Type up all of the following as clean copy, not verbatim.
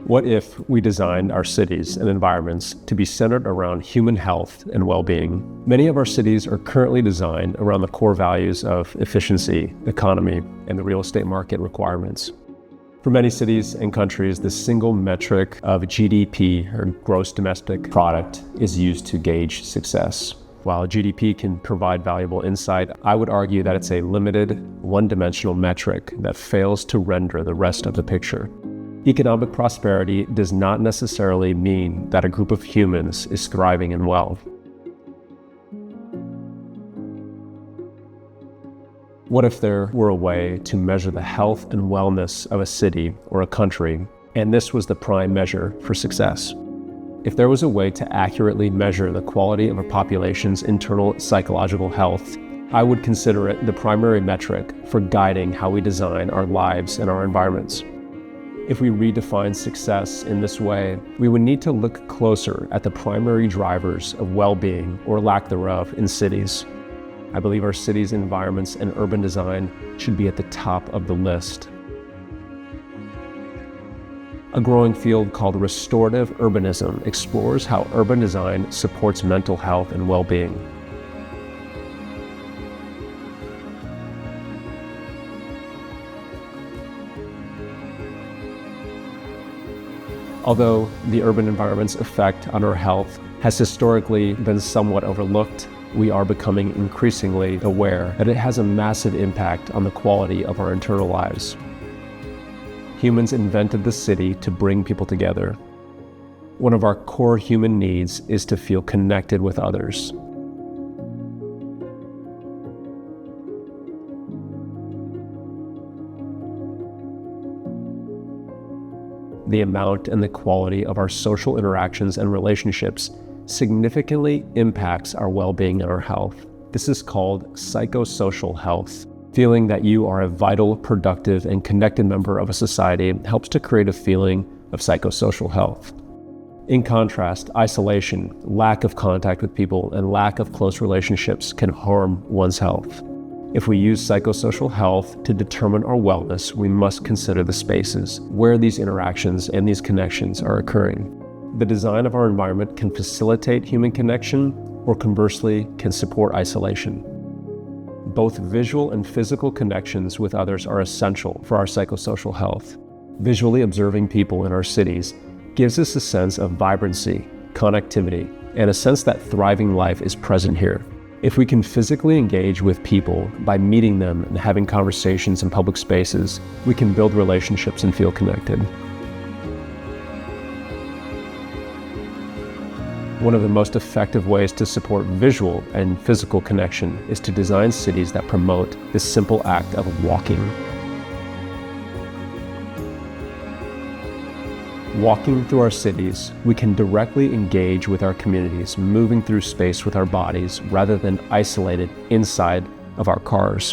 What if we designed our cities and environments to be centered around human health and well-being? Many of our cities are currently designed around the core values of efficiency, economy, and the real estate market requirements. For many cities and countries, the single metric of GDP, or gross domestic product, is used to gauge success. While GDP can provide valuable insight, I would argue that it's a limited, one-dimensional metric that fails to render the rest of the picture. Economic prosperity does not necessarily mean that a group of humans is thriving and well. What if there were a way to measure the health and wellness of a city or a country, and this was the prime measure for success? If there was a way to accurately measure the quality of a population's internal psychological health, I would consider it the primary metric for guiding how we design our lives and our environments. If we redefine success in this way, we would need to look closer at the primary drivers of well-being or lack thereof in cities. I believe our cities, environments, and urban design should be at the top of the list. A growing field called restorative urbanism explores how urban design supports mental health and well-being. Although the urban environment's effect on our health has historically been somewhat overlooked, we are becoming increasingly aware that it has a massive impact on the quality of our internal lives. Humans invented the city to bring people together. One of our core human needs is to feel connected with others. The amount and the quality of our social interactions and relationships significantly impacts our well-being and our health. This is called psychosocial health. Feeling that you are a vital, productive, and connected member of a society helps to create a feeling of psychosocial health. In contrast, isolation, lack of contact with people, and lack of close relationships can harm one's health. If we use psychosocial health to determine our wellness, we must consider the spaces where these interactions and these connections are occurring. The design of our environment can facilitate human connection, or conversely, can support isolation. Both visual and physical connections with others are essential for our psychosocial health. Visually observing people in our cities gives us a sense of vibrancy, connectivity, and a sense that thriving life is present here. If we can physically engage with people by meeting them and having conversations in public spaces, we can build relationships and feel connected. One of the most effective ways to support visual and physical connection is to design cities that promote this simple act of walking. Walking through our cities, we can directly engage with our communities, moving through space with our bodies rather than isolated inside of our cars.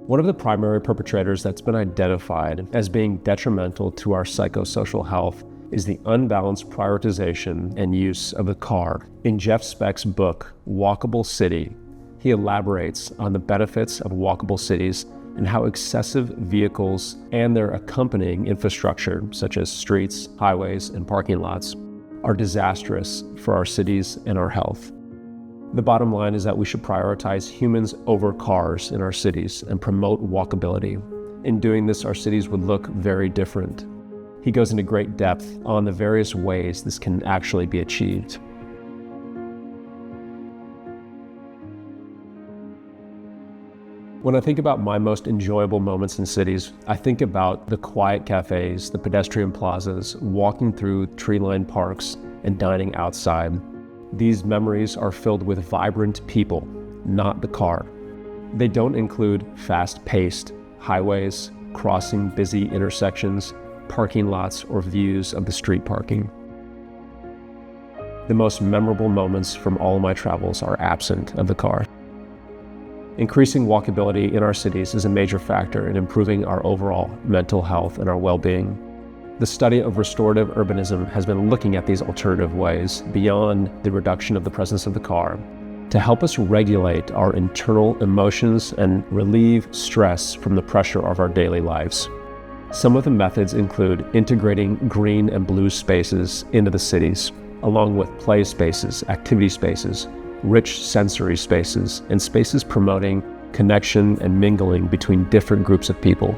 One of the primary perpetrators that's been identified as being detrimental to our psychosocial health is the unbalanced prioritization and use of the car. In Jeff Speck's book, Walkable City, he elaborates on the benefits of walkable cities and how excessive vehicles and their accompanying infrastructure, such as streets, highways, and parking lots, are disastrous for our cities and our health. The bottom line is that we should prioritize humans over cars in our cities and promote walkability. In doing this, our cities would look very different. He goes into great depth on the various ways this can actually be achieved. When I think about my most enjoyable moments in cities, I think about the quiet cafes, the pedestrian plazas, walking through tree-lined parks, and dining outside. These memories are filled with vibrant people, not the car. They don't include fast-paced highways, crossing busy intersections, parking lots, or views of the street parking. The most memorable moments from all of my travels are absent of the car. Increasing walkability in our cities is a major factor in improving our overall mental health and our well-being. The study of restorative urbanism has been looking at these alternative ways beyond the reduction of the presence of the car to help us regulate our internal emotions and relieve stress from the pressure of our daily lives. Some of the methods include integrating green and blue spaces into the cities, along with play spaces, activity spaces, rich sensory spaces, and spaces promoting connection and mingling between different groups of people.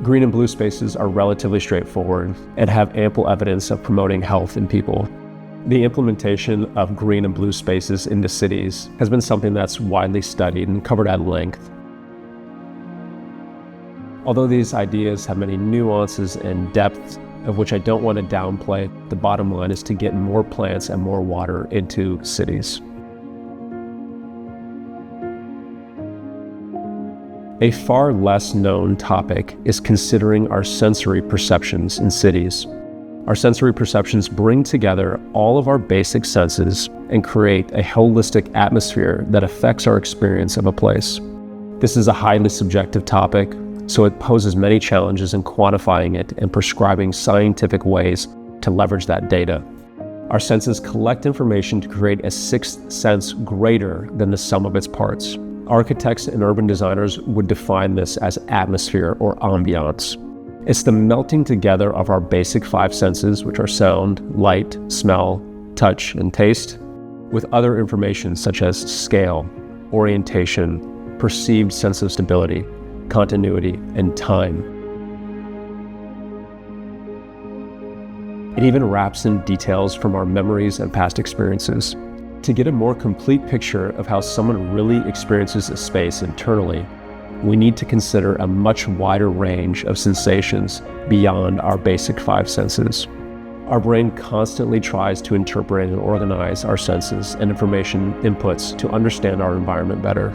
Green and blue spaces are relatively straightforward and have ample evidence of promoting health in people. The implementation of green and blue spaces into cities has been something that's widely studied and covered at length. Although these ideas have many nuances and depths of which I don't want to downplay, the bottom line is to get more plants and more water into cities. A far less known topic is considering our sensory perceptions in cities. Our sensory perceptions bring together all of our basic senses and create a holistic atmosphere that affects our experience of a place. This is a highly subjective topic, so it poses many challenges in quantifying it and prescribing scientific ways to leverage that data. Our senses collect information to create a sixth sense greater than the sum of its parts. Architects and urban designers would define this as atmosphere or ambiance. It's the melting together of our basic five senses, which are sound, light, smell, touch, and taste, with other information such as scale, orientation, perceived sense of stability, continuity, and time. It even wraps in details from our memories and past experiences. To get a more complete picture of how someone really experiences a space internally, we need to consider a much wider range of sensations beyond our basic five senses. Our brain constantly tries to interpret and organize our senses and information inputs to understand our environment better.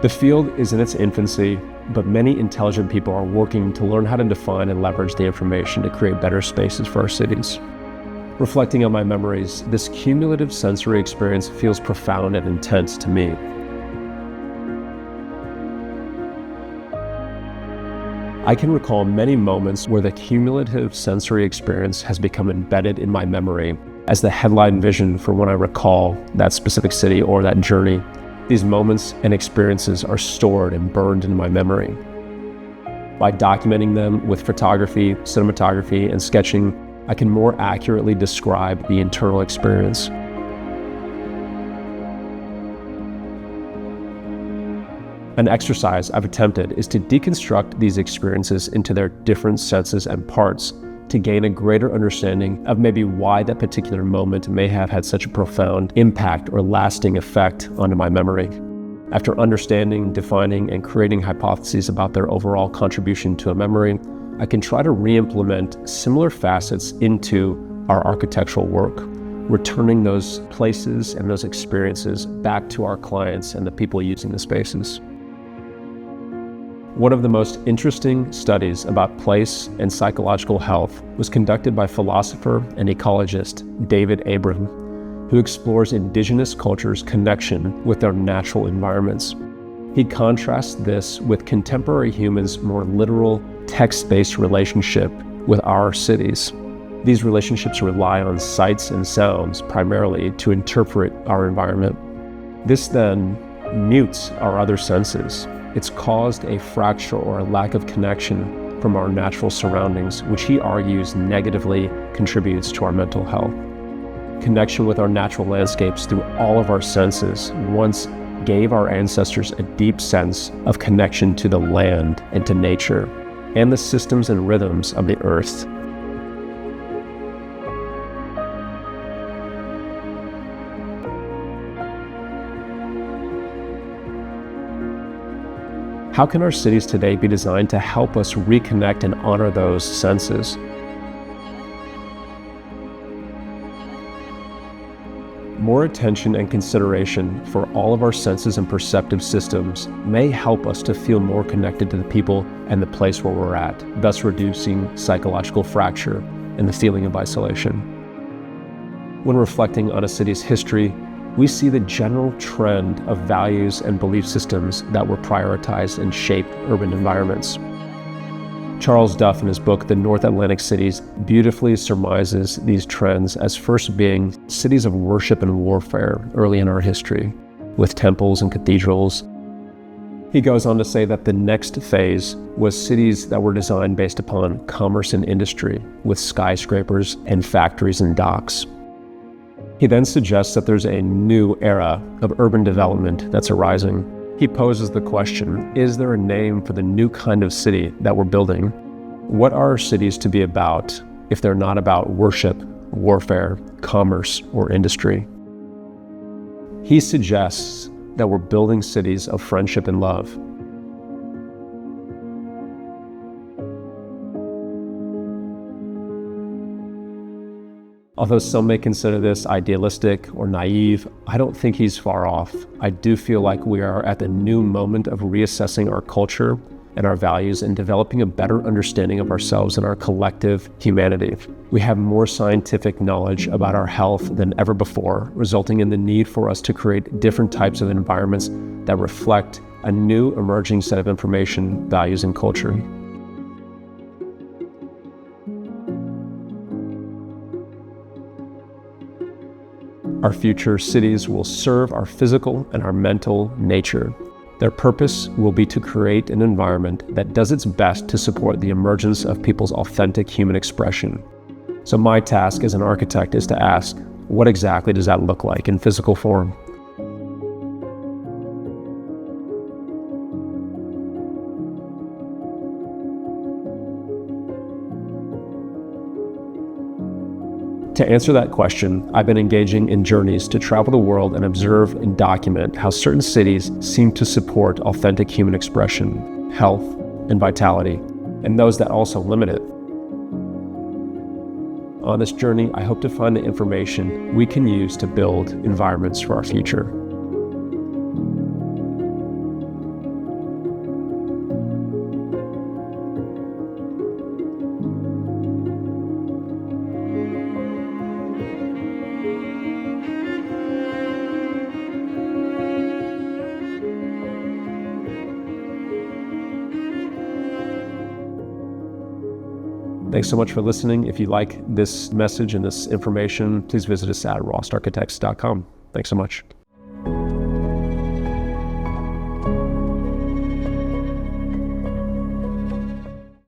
The field is in its infancy, but many intelligent people are working to learn how to define and leverage the information to create better spaces for our cities. Reflecting on my memories, this cumulative sensory experience feels profound and intense to me. I can recall many moments where the cumulative sensory experience has become embedded in my memory as the headline vision for when I recall that specific city or that journey. These moments and experiences are stored and burned in my memory. By documenting them with photography, cinematography, and sketching, I can more accurately describe the internal experience. An exercise I've attempted is to deconstruct these experiences into their different senses and parts to gain a greater understanding of maybe why that particular moment may have had such a profound impact or lasting effect onto my memory. After understanding, defining, and creating hypotheses about their overall contribution to a memory, I can try to re-implement similar facets into our architectural work, returning those places and those experiences back to our clients and the people using the spaces. One of the most interesting studies about place and psychological health was conducted by philosopher and ecologist David Abram, who explores indigenous cultures' connection with their natural environments. He contrasts this with contemporary humans' more literal, text-based relationship with our cities. These relationships rely on sights and sounds primarily to interpret our environment. This then mutes our other senses. It's caused a fracture or a lack of connection from our natural surroundings, which he argues negatively contributes to our mental health. Connection with our natural landscapes through all of our senses once gave our ancestors a deep sense of connection to the land and to nature and the systems and rhythms of the earth. How can our cities today be designed to help us reconnect and honor those senses? More attention and consideration for all of our senses and perceptive systems may help us to feel more connected to the people and the place where we're at, thus reducing psychological fracture and the feeling of isolation. When reflecting on a city's history, we see the general trend of values and belief systems that were prioritized and shaped urban environments. Charles Duff, in his book, The North Atlantic Cities, beautifully surmises these trends as first being cities of worship and warfare early in our history, with temples and cathedrals. He goes on to say that the next phase was cities that were designed based upon commerce and industry, with skyscrapers and factories and docks. He then suggests that there's a new era of urban development that's arising. He poses the question, is there a name for the new kind of city that we're building? What are cities to be about if they're not about worship, warfare, commerce, or industry? He suggests that we're building cities of friendship and love. Although some may consider this idealistic or naive, I don't think he's far off. I do feel like we are at the new moment of reassessing our culture and our values and developing a better understanding of ourselves and our collective humanity. We have more scientific knowledge about our health than ever before, resulting in the need for us to create different types of environments that reflect a new emerging set of information, values, and culture. Our future cities will serve our physical and our mental nature. Their purpose will be to create an environment that does its best to support the emergence of people's authentic human expression. So my task as an architect is to ask, what exactly does that look like in physical form? To answer that question, I've been engaging in journeys to travel the world and observe and document how certain cities seem to support authentic human expression, health, and vitality, and those that also limit it. On this journey, I hope to find the information we can use to build environments for our future. Thanks so much for listening. If you like this message and this information, please visit us at rostarchitects.com. Thanks so much.